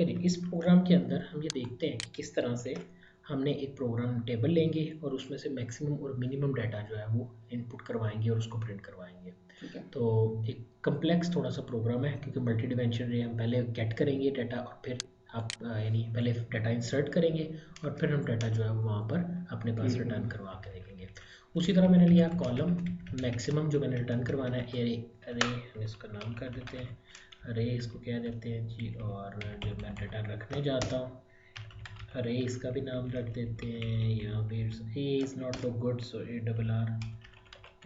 Okay जी, इस programme के अंदर हम ये देखते हैं कि किस तरह से हमने एक प्रोग्राम टेबल लेंगे और उसमें से मैक्सिमम और मिनिमम डाटा जो है वो इनपुट करवाएंगे और उसको प्रिंट करवाएंगे। ठीक है। तो एक कम्प्लेक्स थोड़ा सा प्रोग्राम है क्योंकि मल्टी डिमेंशन रे हम पहले गेट करेंगे डाटा और फिर आप यानी पहले डाटा इंसर्ट करेंगे और फिर हम डाटा जो है वो वहाँ पर अपने पास रिटर्न करवा के देखेंगे। उसी तरह मैंने लिया कॉलम मैक्सिमम जो मैंने रिटर्न करवाना है एरे अरे हम इसका नाम कर देते हैं अरे इसको क्या देते हैं जी। और जब मैं डाटा रखने जाता हूँ अरे इसका भी नाम रख देते हैं यहाँ पे A is not so good so A double R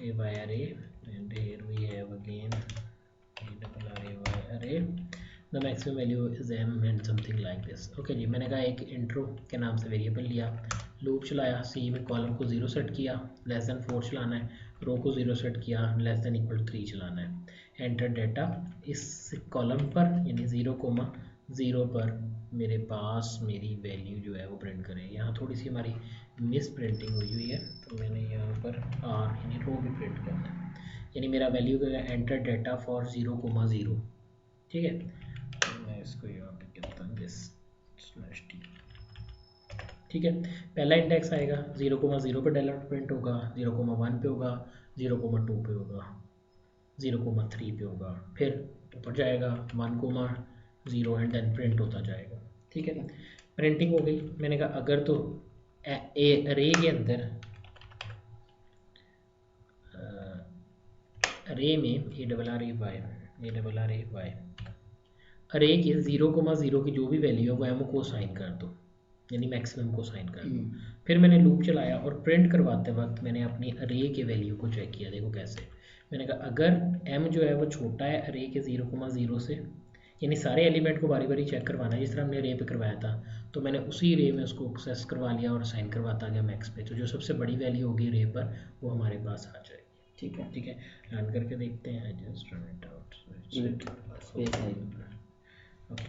A Y array and here we have again A double R A Y array the maximum value is M and something like this. Okay जी, मैंने कहा एक intro के नाम से variable लिया, loop चलाया, सी में कॉलम को 0 सेट किया, लेस देन 4 चलाना है, रो को 0 सेट किया, लेस देन इक्वल 3 चलाना है। एंटर डाटा इस कॉलम पर यानी 0,0 पर मेरे पास मेरी वैल्यू जो है वो प्रिंट करें। यहाँ थोड़ी सी हमारी मिस प्रिंटिंग हुई है तो मैंने यहाँ पर आर यानी रो भी प्रिंट करना है, यानी मेरा वैल्यू क्या है एंटर डाटा फॉर 0,0। ठीक है, तो मैं इसको यहाँ पे कहता हूँ /t। ठीक है, पहला इंडेक्स आएगा 0,0 पे डाटा प्रिंट होगा, 0,1 पे होगा, 0,2 पे होगा, 0,3 पे होगा, फिर ऊपर जाएगा 1,0 एंड देन प्रिंट होता जाएगा। ठीक है, प्रिंटिंग हो गई। मैंने कहा अगर तो अरे के अंदर अरे में A double R A Y array के 0,0 की जो भी वैल्यू है वो एम को साइन कर दो, यानी मैक्सिमम को साइन कर दो। फिर मैंने लूप चलाया और प्रिंट करवाते वक्त मैंने अपनी अरे के वैल्यू को चेक किया। देखो कैसे, मैंने कहा अगर m जो है वो छोटा है अरे के 0,0 से, यानी सारे एलिमेंट को बारी बारी चेक करवाना है जिस तरह हमने रे पे करवाया था, तो मैंने उसी रे में उसको एक्सेस करवा लिया और साइन करवाता गया मैक्स पे। तो जो सबसे बड़ी वैल्यू होगी रे पर वो हमारे पास आ जाएगी। ठीक है, ठीक है, रन करके देखते हैं। Just run it out. Okay,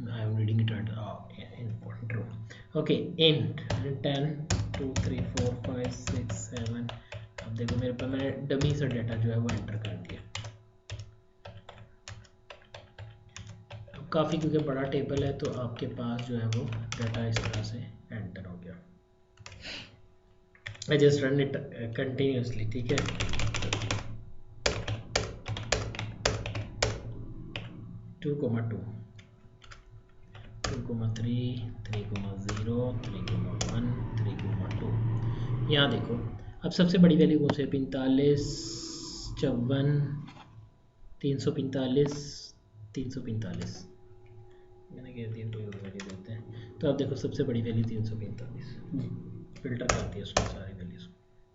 I am reading it at in point row. Okay, int 10 2 3 4 5 6 7। अब देखो मेरे पे मैंने डमी सा डाटा जो है वो एंटर कर दिया। अब काफ़ी क्योंकि बड़ा टेबल है तो आपके पास जो है वो डाटा इस तरह से एंटर हो गया। I just run it continuously। ठीक है, 2,2 2,3 3,0 3,1 3,2। यहाँ देखो अब सबसे बड़ी वैल्यू कौन सी है, 45 54 345 345। मैंने कह दिया कोई और वैल्यू देते हैं। तो अब देखो सबसे बड़ी वैल्यू 345, फिल्टर कर दिया उसमें सारी वैल्यूज़ को।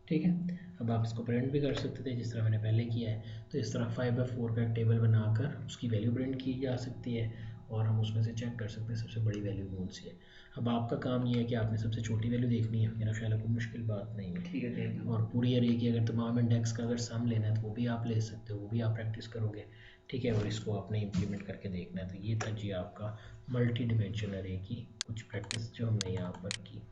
ठीक है, अब आप इसको प्रिंट भी कर सकते थे जिस तरह मैंने पहले किया है। तो इस तरह 5/4 का एक टेबल बनाकर उसकी वैल्यू प्रिंट की जा सकती है और हम उसमें से चेक कर सकते हैं सबसे बड़ी वैल्यू कौन सी है। अब आपका काम ये है कि आपने सबसे छोटी वैल्यू देखनी है। मेरा ख्याल है कोई मुश्किल बात नहीं है। ठीक है। और पूरी अरे की अगर तमाम इंडेक्स का अगर सम लेना है तो वो भी आप ले सकते हो, वो भी आप प्रैक्टिस करोगे। ठीक है, और इसको आपने इम्प्लीमेंट करके देखना है। तो ये था जी आपका मल्टी डिमेंशन अरे की कुछ प्रैक्टिस जो हमने यहाँ पर की।